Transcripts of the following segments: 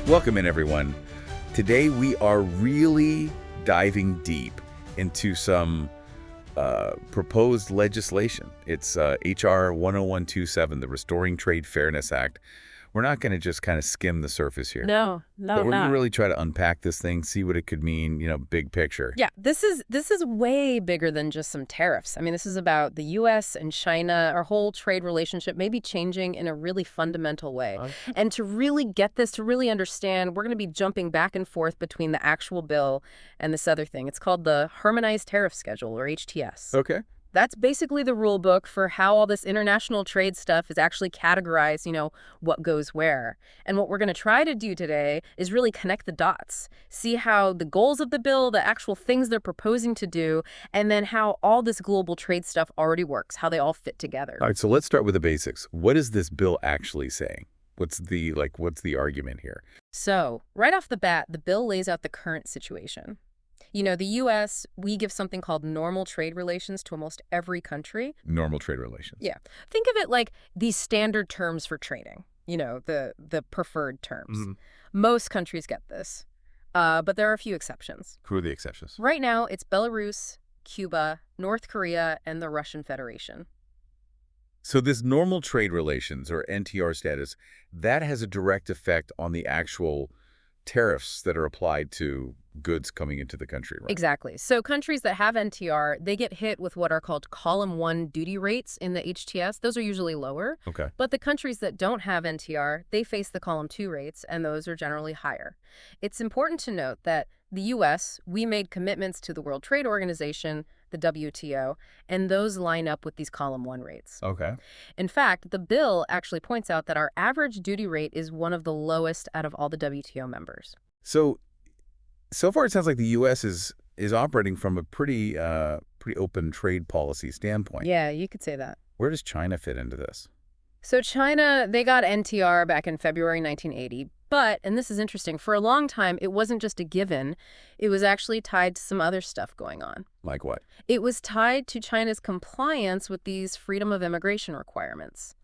Welcome in, everyone. Today we are really diving deep into some proposed legislation. It's H.R. 10127, the Restoring Trade Fairness Act. We're not going to just kind of skim the surface here. No, But we're going to not. really try to unpack this thing, see what it could mean, big picture. Yeah, this is way bigger than just some tariffs. I mean, this is about the U.S. and China. Our whole trade relationship may be changing in a really fundamental way. And to really get this, to really understand, we're going to be jumping back and forth between the actual bill and this other thing. It's called the Harmonized Tariff Schedule, or HTS. Okay. That's basically the rule book for how all this international trade stuff is actually categorized, what goes where. And what we're going to try to do today is really connect the dots, see how the goals of the bill, the actual things they're proposing to do, and then how all this global trade stuff already works, how they all fit together. All right, so let's start with the basics. What is this bill actually saying? What's the argument here? So, right off the bat, the bill lays out the current situation. The U.S., we give something called normal trade relations to almost every country. Normal trade relations. Yeah. Think of it like these standard terms for trading, the preferred terms. Mhm. Most countries get this, but there are a few exceptions. Who are the exceptions? Right now, it's Belarus, Cuba, North Korea, and the Russian Federation. So this normal trade relations, or NTR status, that has a direct effect on the actual tariffs that are applied to goods coming into the country, right? Exactly. So countries that have NTR, they get hit with what are called column 1 duty rates in the HTS. Those are usually lower. Okay. But the countries that don't have NTR, they face the column 2 rates, and those are generally higher. It's important to note that the U.S., we made commitments to the World Trade Organization, the WTO, and those line up with these column 1 rates. Okay. In fact, the bill actually points out that our average duty rate is one of the lowest out of all the WTO members. So far it sounds like the U.S. is operating from a pretty open trade policy standpoint. Yeah, you could say that. Where does China fit into this? So China, they got NTR back in February 1980, but, and this is interesting, for a long time, it wasn't just a given. It was actually tied to some other stuff going on. Like what? It was tied to China's compliance with these freedom of immigration requirements.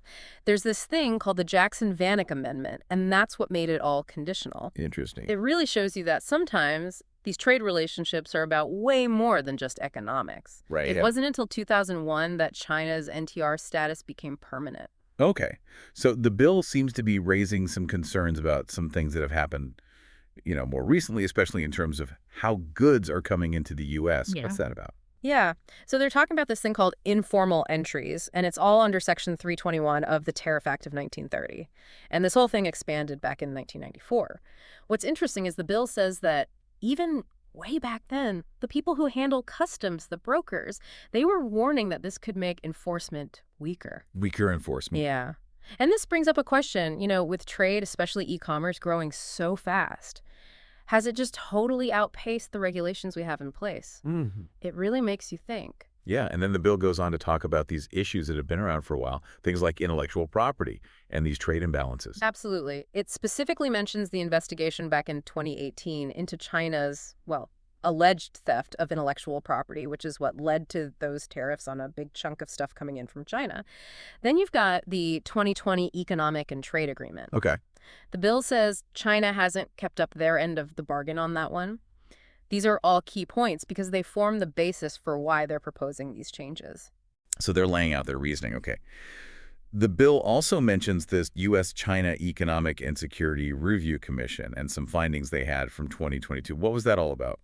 There's this thing called the Jackson-Vanik Amendment, and that's what made it all conditional. Interesting. It really shows you that sometimes these trade relationships are about way more than just economics. Right. It Yeah. wasn't until 2001 that China's NTR status became permanent. Okay. So the bill seems to be raising some concerns about some things that have happened, more recently, especially in terms of how goods are coming into the U.S. Yeah. What's that about? Yeah. So they're talking about this thing called informal entries, and it's all under Section 321 of the Tariff Act of 1930. And this whole thing expanded back in 1994. What's interesting is the bill says that even way back then, the people who handle customs, the brokers, they were warning that this could make enforcement weaker. Weaker enforcement. Yeah. And this brings up a question, with trade, especially e-commerce, growing so fast. Has it just totally outpaced the regulations we have in place? Mm-hmm. It really makes you think. Yeah, and then the bill goes on to talk about these issues that have been around for a while, things like intellectual property and these trade imbalances. Absolutely. It specifically mentions the investigation back in 2018 into China's, alleged theft of intellectual property, which is what led to those tariffs on a big chunk of stuff coming in from China. Then you've got the 2020 Economic and Trade Agreement. Okay. The bill says China hasn't kept up their end of the bargain on that one. These are all key points because they form the basis for why they're proposing these changes. So they're laying out their reasoning. Okay. The bill also mentions this U.S.-China Economic and Security Review Commission and some findings they had from 2022. What was that all about?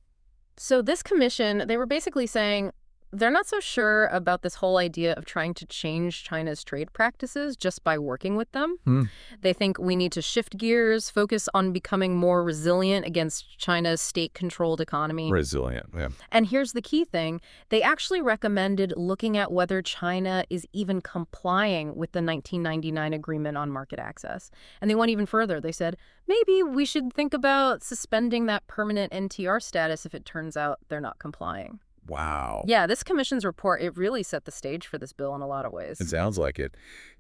So this commission, they were basically saying they're not so sure about this whole idea of trying to change China's trade practices just by working with them. They think we need to shift gears, focus on becoming more resilient against China's state-controlled economy. Resilient, yeah. And here's the key thing. They actually recommended looking at whether China is even complying with the 1999 Agreement on Market Access. And they went even further. They said, maybe we should think about suspending that permanent NTR status if it turns out they're not complying. Wow. Yeah, this commission's report, it really set the stage for this bill in a lot of ways. It sounds like it.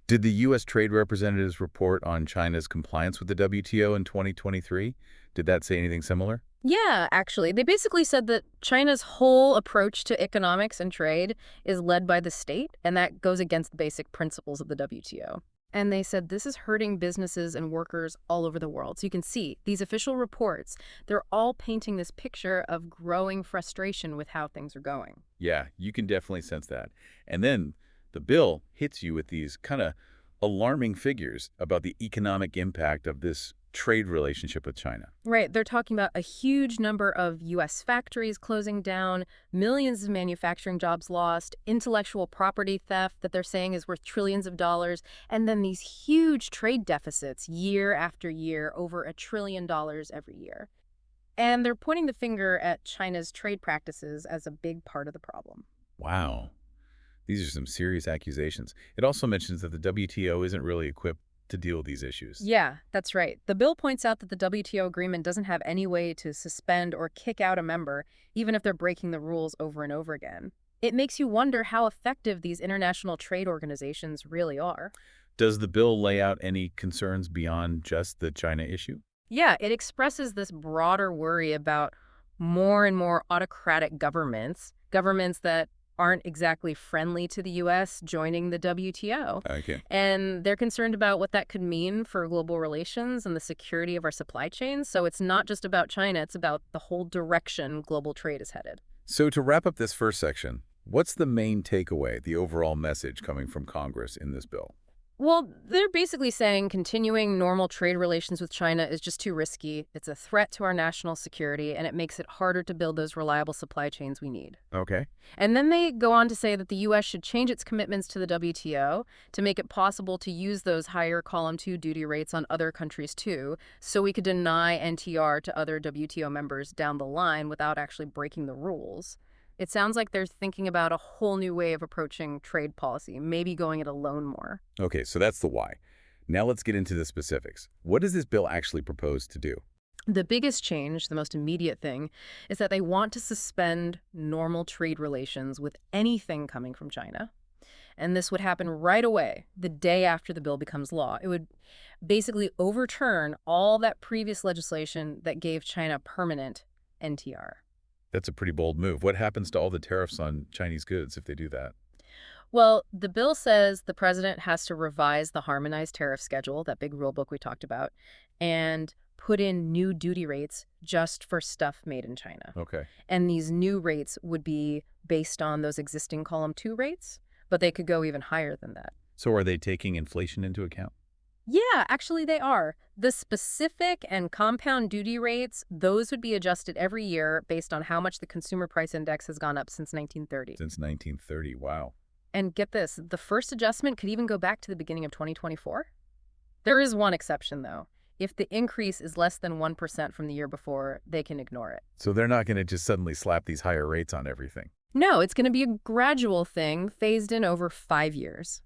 Did the U.S. Trade Representative's report on China's compliance with the WTO in 2023, did that say anything similar? Yeah, actually. They basically said that China's whole approach to economics and trade is led by the state, and that goes against the basic principles of the WTO. And they said this is hurting businesses and workers all over the world. So you can see these official reports, they're all painting this picture of growing frustration with how things are going. Yeah, you can definitely sense that. And then the bill hits you with these kind of alarming figures about the economic impact of this trade relationship with China. Right, they're talking about a huge number of U.S. factories closing down, millions of manufacturing jobs lost, intellectual property theft that they're saying is worth trillions of dollars, and then these huge trade deficits year after year, over $1 trillion every year. And they're pointing the finger at China's trade practices as a big part of the problem. Wow. These are some serious accusations. It also mentions that the WTO isn't really equipped to deal with these issues. Yeah, that's right. The bill points out that the WTO agreement doesn't have any way to suspend or kick out a member, even if they're breaking the rules over and over again. It makes you wonder how effective these international trade organizations really are. Does the bill lay out any concerns beyond just the China issue? Yeah, it expresses this broader worry about more and more autocratic governments that aren't exactly friendly to the U.S. joining the WTO. Okay. And they're concerned about what that could mean for global relations and the security of our supply chains. So it's not just about China, it's about the whole direction global trade is headed. So to wrap up this first section, what's the main takeaway, the overall message coming from Congress in this bill? Well, they're basically saying continuing normal trade relations with China is just too risky. It's a threat to our national security, and it makes it harder to build those reliable supply chains we need. Okay. And then they go on to say that the U.S. should change its commitments to the WTO to make it possible to use those higher Column 2 duty rates on other countries too, so we could deny NTR to other WTO members down the line without actually breaking the rules. It sounds like they're thinking about a whole new way of approaching trade policy, maybe going it alone more. Okay, so that's the why. Now let's get into the specifics. What does this bill actually propose to do? The biggest change, the most immediate thing, is that they want to suspend normal trade relations with anything coming from China. And this would happen right away, the day after the bill becomes law. It would basically overturn all that previous legislation that gave China permanent NTR. That's a pretty bold move. What happens to all the tariffs on Chinese goods if they do that? Well, the bill says the president has to revise the harmonized tariff schedule, that big rule book we talked about, and put in new duty rates just for stuff made in China. Okay. And these new rates would be based on those existing column 2 rates, but they could go even higher than that. So are they taking inflation into account? Yeah, actually they are. The specific and compound duty rates, those would be adjusted every year based on how much the consumer price index has gone up since 1930. Since 1930, wow. And get this, the first adjustment could even go back to the beginning of 2024. There is one exception, though. If the increase is less than 1% from the year before, they can ignore it. So they're not going to just suddenly slap these higher rates on everything. No, it's going to be a gradual thing phased in over 5 years.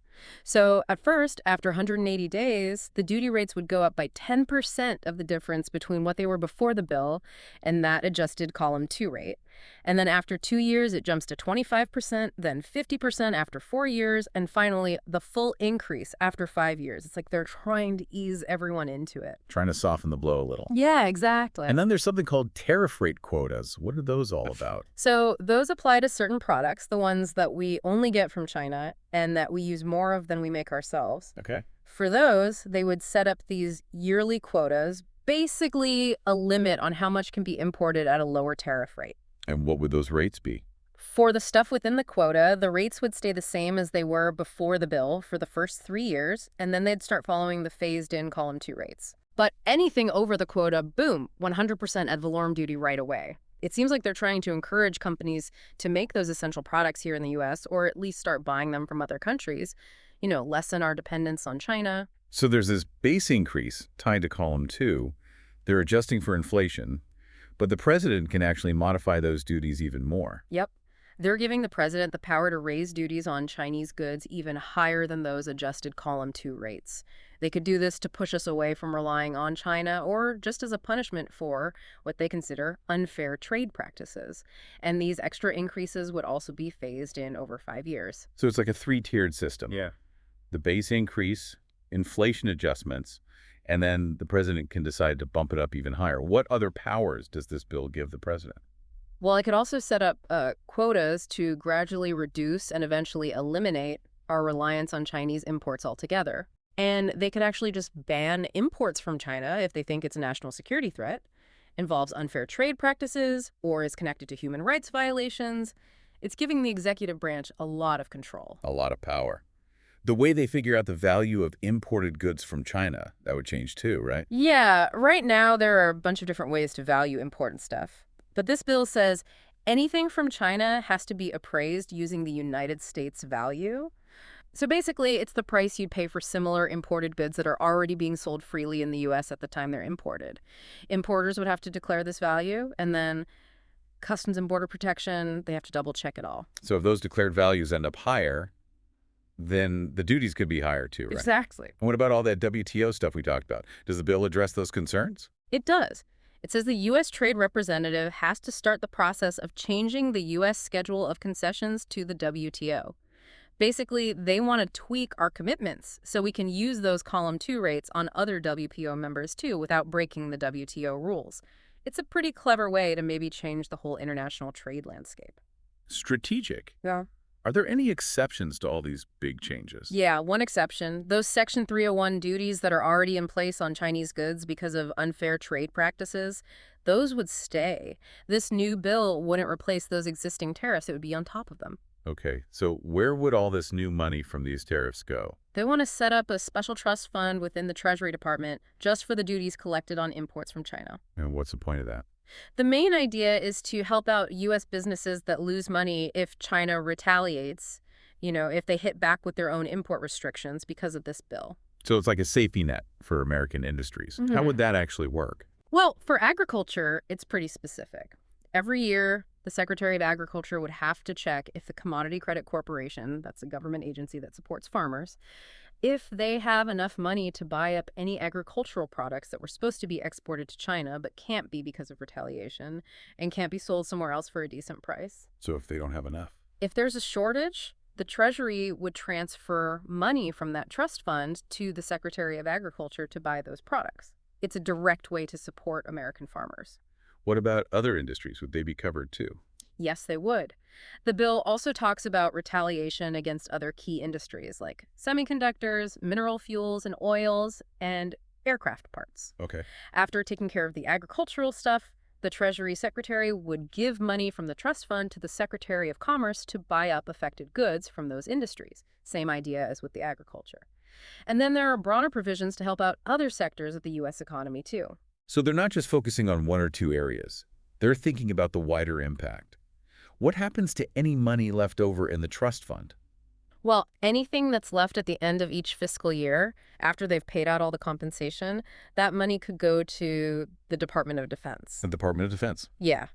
So at first, after 180 days, the duty rates would go up by 10% of the difference between what they were before the bill and that adjusted column 2 rate. And then after 2 years, it jumps to 25%, then 50% after 4 years, and finally the full increase after 5 years. It's like they're trying to ease everyone into it. Trying to soften the blow a little. Yeah, exactly. And then there's something called tariff rate quotas. What are those all about? So those apply to certain products, the ones that we only get from China and that we use more of than we make ourselves. Okay. For those, they would set up these yearly quotas, basically a limit on how much can be imported at a lower tariff rate. And what would those rates be? For the stuff within the quota, the rates would stay the same as they were before the bill for the first 3 years, and then they'd start following the phased-in column 2 rates. But anything over the quota, boom, 100% ad valorem duty right away. It seems like they're trying to encourage companies to make those essential products here in the U.S., or at least start buying them from other countries, lessen our dependence on China. So there's this base increase tied to column 2. They're adjusting for inflation, but the president can actually modify those duties even more. Yep. They're giving the president the power to raise duties on Chinese goods even higher than those adjusted column 2 rates. They could do this to push us away from relying on China or just as a punishment for what they consider unfair trade practices. And these extra increases would also be phased in over 5 years. So it's like a 3-tiered system. Yeah. The base increase, inflation adjustments, and then the president can decide to bump it up even higher. What other powers does this bill give the president? Well, it could also set up quotas to gradually reduce and eventually eliminate our reliance on Chinese imports altogether. And they could actually just ban imports from China if they think it's a national security threat, involves unfair trade practices, or is connected to human rights violations. It's giving the executive branch a lot of control. A lot of power. The way they figure out the value of imported goods from China, that would change too, right? Yeah, right now there are a bunch of different ways to value important stuff. But this bill says anything from China has to be appraised using the United States value. So basically, it's the price you'd pay for similar imported goods that are already being sold freely in the U.S. at the time they're imported. Importers would have to declare this value, and then Customs and Border Protection, they have to double check it all. So if those declared values end up higher, then the duties could be higher too, right? Exactly. And what about all that WTO stuff we talked about? Does the bill address those concerns? It does. It says the U.S. Trade Representative has to start the process of changing the U.S. schedule of concessions to the WTO. Basically, they want to tweak our commitments so we can use those Column 2 rates on other WPO members too without breaking the WTO rules. It's a pretty clever way to maybe change the whole international trade landscape. Strategic. Yeah. Are there any exceptions to all these big changes? Yeah, one exception. Those Section 301 duties that are already in place on Chinese goods because of unfair trade practices, those would stay. This new bill wouldn't replace those existing tariffs. It would be on top of them. Okay, so where would all this new money from these tariffs go? They want to set up a special trust fund within the Treasury Department just for the duties collected on imports from China. And what's the point of that? The main idea is to help out U.S. businesses that lose money if China retaliates, if they hit back with their own import restrictions because of this bill. So it's like a safety net for American industries. How would that actually work? Well, for agriculture, it's pretty specific. Every year, the Secretary of Agriculture would have to check if the Commodity Credit Corporation, that's a government agency that supports farmers, if they have enough money to buy up any agricultural products that were supposed to be exported to China but can't be because of retaliation and can't be sold somewhere else for a decent price. So if they don't have enough? If there's a shortage, the Treasury would transfer money from that trust fund to the Secretary of Agriculture to buy those products. It's a direct way to support American farmers. What about other industries? Would they be covered too? Yes, they would. The bill also talks about retaliation against other key industries like semiconductors, mineral fuels and oils, and aircraft parts. Okay. After taking care of the agricultural stuff, the Treasury Secretary would give money from the trust fund to the Secretary of Commerce to buy up affected goods from those industries. Same idea as with the agriculture. And then there are broader provisions to help out other sectors of the U.S. economy, too. So they're not just focusing on one or two areas. They're thinking about the wider impact. What happens to any money left over in the trust fund? Well, anything that's left at the end of each fiscal year, after they've paid out all the compensation, that money could go to the Department of Defense. The Department of Defense. Yeah.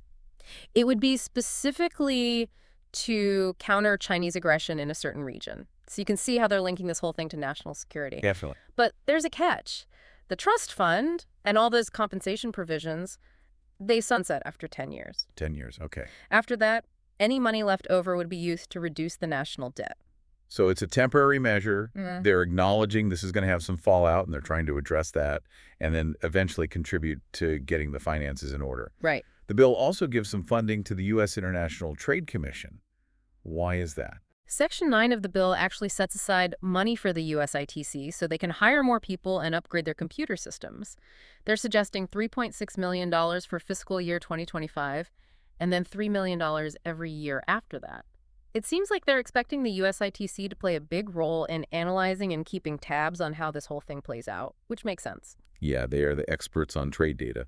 It would be specifically to counter Chinese aggression in a certain region. So you can see how they're linking this whole thing to national security. Definitely. But there's a catch. The trust fund and all those compensation provisions, they sunset after 10 years. 10 years, okay. After that, any money left over would be used to reduce the national debt. So it's a temporary measure. They're acknowledging this is going to have some fallout, and they're trying to address that, and then eventually contribute to getting the finances in order. Right. The bill also gives some funding to the U.S. International Trade Commission. Why is that? Section 9 of the bill actually sets aside money for the USITC so they can hire more people and upgrade their computer systems. They're suggesting $3.6 million for fiscal year 2025 and then $3 million every year after that. It seems like they're expecting the USITC to play a big role in analyzing and keeping tabs on how this whole thing plays out, which makes sense. Yeah, they are the experts on trade data.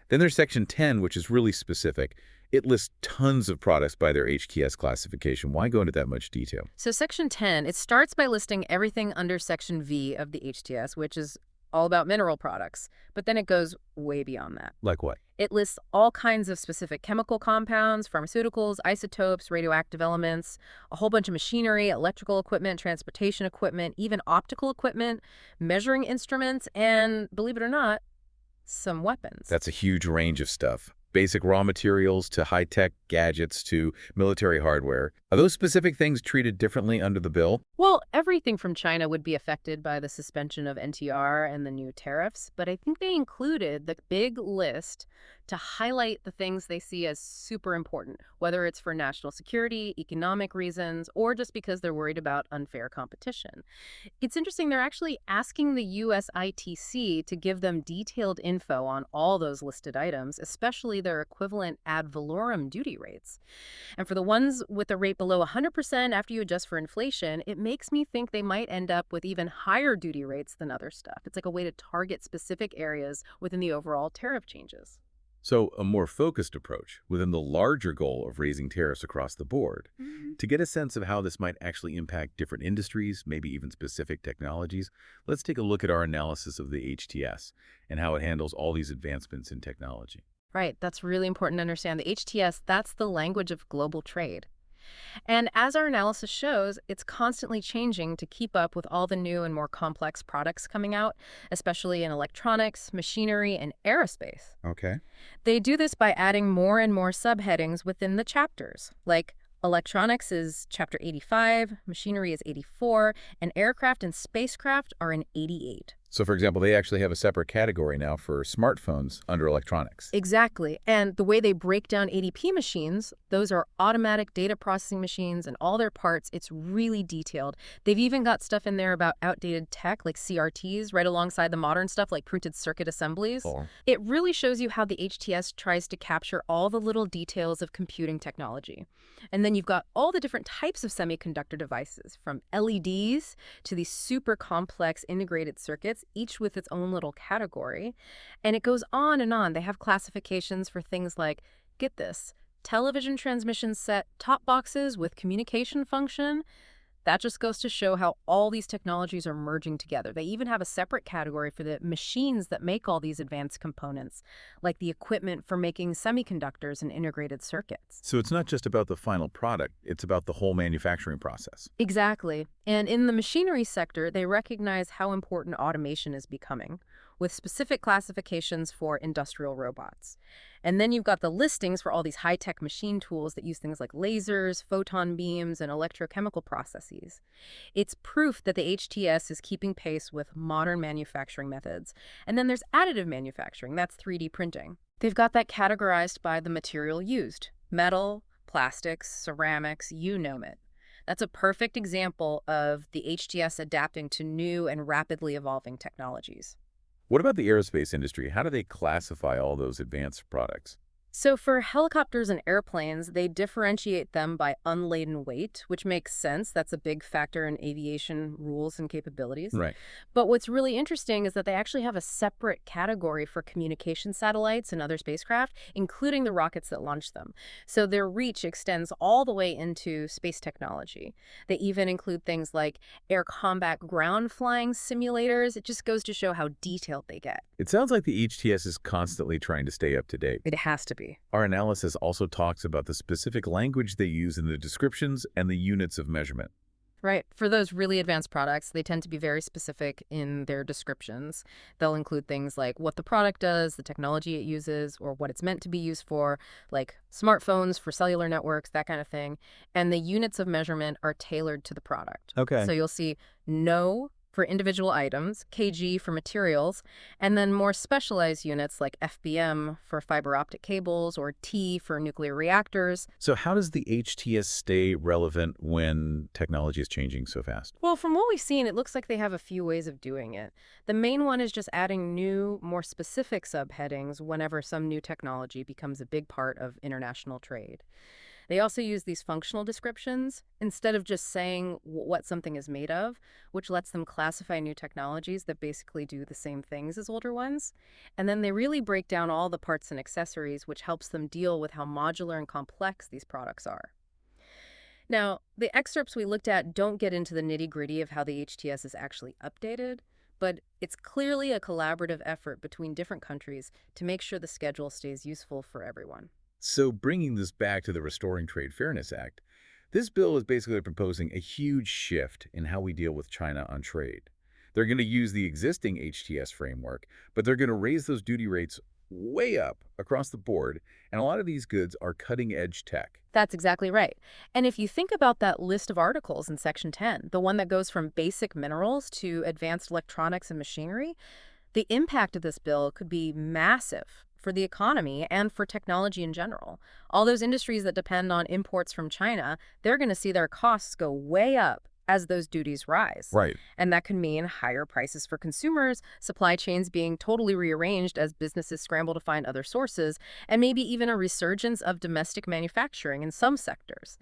Then there's Section 10, which is really specific. It lists tons of products by their HTS classification. Why go into that much detail? So Section 10, it starts by listing everything under Section V of the HTS, which is all about mineral products. But then it goes way beyond that. Like what? It lists all kinds of specific chemical compounds, pharmaceuticals, isotopes, radioactive elements, a whole bunch of machinery, electrical equipment, transportation equipment, even optical equipment, measuring instruments, and, believe it or not, some weapons. That's a huge range of stuff. Basic raw materials to high-tech gadgets to military hardware. Are those specific things treated differently under the bill? Well, everything from China would be affected by the suspension of NTR and the new tariffs, but I think they included the big list to highlight the things they see as super important, whether it's for national security, economic reasons, or just because they're worried about unfair competition. It's interesting, they're actually asking the USITC to give them detailed info on all those listed items, especially their equivalent ad valorem duty rates. And for the ones with a rate below 100% after you adjust for inflation, it makes me think they might end up with even higher duty rates than other stuff. It's like a way to target specific areas within the overall tariff changes. So a more focused approach within the larger goal of raising tariffs across the board. To get a sense of how this might actually impact different industries, maybe even specific technologies, let's take a look at our analysis of the HTS and how it handles all these advancements in technology. Right, that's really important to understand. The HTS, that's the language of global trade. And as our analysis shows, it's constantly changing to keep up with all the new and more complex products coming out, especially in electronics, machinery, and aerospace. Okay. They do this by adding more and more subheadings within the chapters, like electronics is chapter 85, machinery is 84, and aircraft and spacecraft are in 88. So for example, they actually have a separate category now for smartphones under electronics. Exactly. And the way they break down ADP machines, those are automatic data processing machines and all their parts. It's really detailed. They've even got stuff in there about outdated tech like CRTs right alongside the modern stuff like printed circuit assemblies. Oh. It really shows you how the HTS tries to capture all the little details of computing technology. And then you've got all the different types of semiconductor devices, from LEDs to these super complex integrated circuits, each with its own little category. And it goes on and on. They have classifications for things like, get this, television transmission set top boxes with communication function. That just goes to show how all these technologies are merging together. They even have a separate category for the machines that make all these advanced components, like the equipment for making semiconductors and integrated circuits. So it's not just about the final product, it's about the whole manufacturing process. Exactly. And in the machinery sector, they recognize how important automation is becoming, with specific classifications for industrial robots. And then you've got the listings for all these high-tech machine tools that use things like lasers, photon beams, and electrochemical processes. It's proof that the HTS is keeping pace with modern manufacturing methods. And then there's additive manufacturing, that's 3D printing. They've got that categorized by the material used: metal, plastics, ceramics, you name it. That's a perfect example of the HTS adapting to new and rapidly evolving technologies. What about the aerospace industry? How do they classify all those advanced products? So for helicopters and airplanes, they differentiate them by unladen weight, which makes sense. That's a big factor in aviation rules and capabilities. Right. But what's really interesting is that they actually have a separate category for communication satellites and other spacecraft, including the rockets that launch them. So their reach extends all the way into space technology. They even include things like air combat ground flying simulators. It just goes to show how detailed they get. It sounds like the HTS is constantly trying to stay up to date. It has to be. Our analysis also talks about the specific language they use in the descriptions and the units of measurement. Right. For those really advanced products, they tend to be very specific in their descriptions. They'll include things like what the product does, the technology it uses, or what it's meant to be used for, like smartphones for cellular networks, that kind of thing. And the units of measurement are tailored to the product. Okay. So you'll see no for individual items, kg for materials, and then more specialized units like FBM for fiber optic cables or T for nuclear reactors. So how does the HTS stay relevant when technology is changing so fast? Well, from what we've seen, it looks like they have a few ways of doing it. The main one is just adding new, more specific subheadings whenever some new technology becomes a big part of international trade. They also use these functional descriptions instead of just saying what something is made of, which lets them classify new technologies that basically do the same things as older ones. And then they really break down all the parts and accessories, which helps them deal with how modular and complex these products are. Now, the excerpts we looked at don't get into the nitty-gritty of how the HTS is actually updated, but it's clearly a collaborative effort between different countries to make sure the schedule stays useful for everyone. So bringing this back to the Restoring Trade Fairness Act, this bill is basically proposing a huge shift in how we deal with China on trade. They're going to use the existing HTS framework, but they're going to raise those duty rates way up across the board, and a lot of these goods are cutting-edge tech. That's exactly right. And if you think about that list of articles in Section 10, the one that goes from basic minerals to advanced electronics and machinery, the impact of this bill could be massive for the economy and for technology in general. All those industries that depend on imports from China, they're going to see their costs go way up as those duties rise. Right. And that can mean higher prices for consumers, supply chains being totally rearranged as businesses scramble to find other sources, and maybe even a resurgence of domestic manufacturing in some sectors.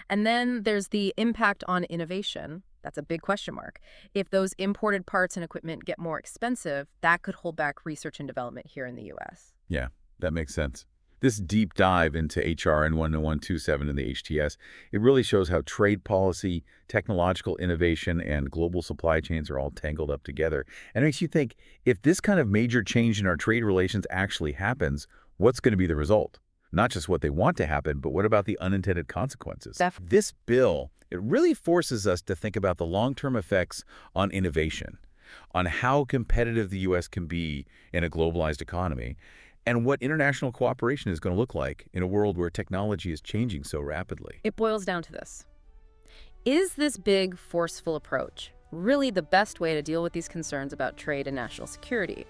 And then there's the impact on innovation. That's a big question mark. If those imported parts and equipment get more expensive, that could hold back research and development here in the U.S. Yeah, that makes sense. This deep dive into HR N10127 and the HTS, it really shows how trade policy, technological innovation, and global supply chains are all tangled up together. And it makes you think, if this kind of major change in our trade relations actually happens, what's going to be the result? Not just what they want to happen, but what about the unintended consequences? This bill, it really forces us to think about the long-term effects on innovation, on how competitive the U.S. can be in a globalized economy, and what international cooperation is going to look like in a world where technology is changing so rapidly. It boils down to this. Is this big, forceful approach really the best way to deal with these concerns about trade and national security?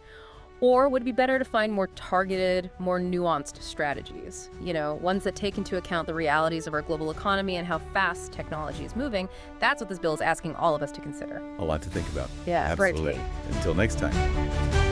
Or would it be better to find more targeted, more nuanced strategies? Ones that take into account the realities of our global economy and how fast technology is moving. That's what this bill is asking all of us to consider. A lot to think about. Yeah, absolutely. Right. Until next time.